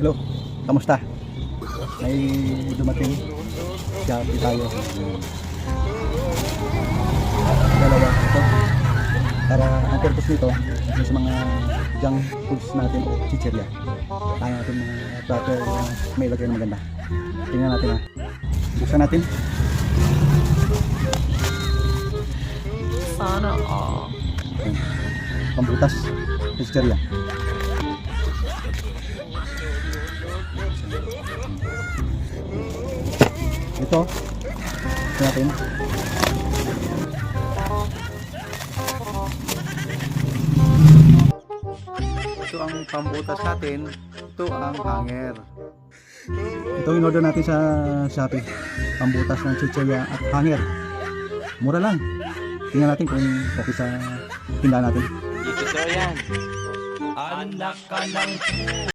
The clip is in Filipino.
Hello, kamusta? May dumating. Shopee tayo. Dalawa ito. Para ang purpose nito yung sa mga junk foods natin o chichirya. Kaya natin mga platter may lagay na maganda. Tingnan natin ha. Buksan natin. Sana all. Pambutas chichirya. Ito natin. Ito ang pambutas natin. Ito ang hanger. Ito in order natin sa Shopee. Pambutas ng chichirya at hanger. Mura lang. Tingnan natin kung okay sa tindahan natin. Dito daw yan. Anak ka ng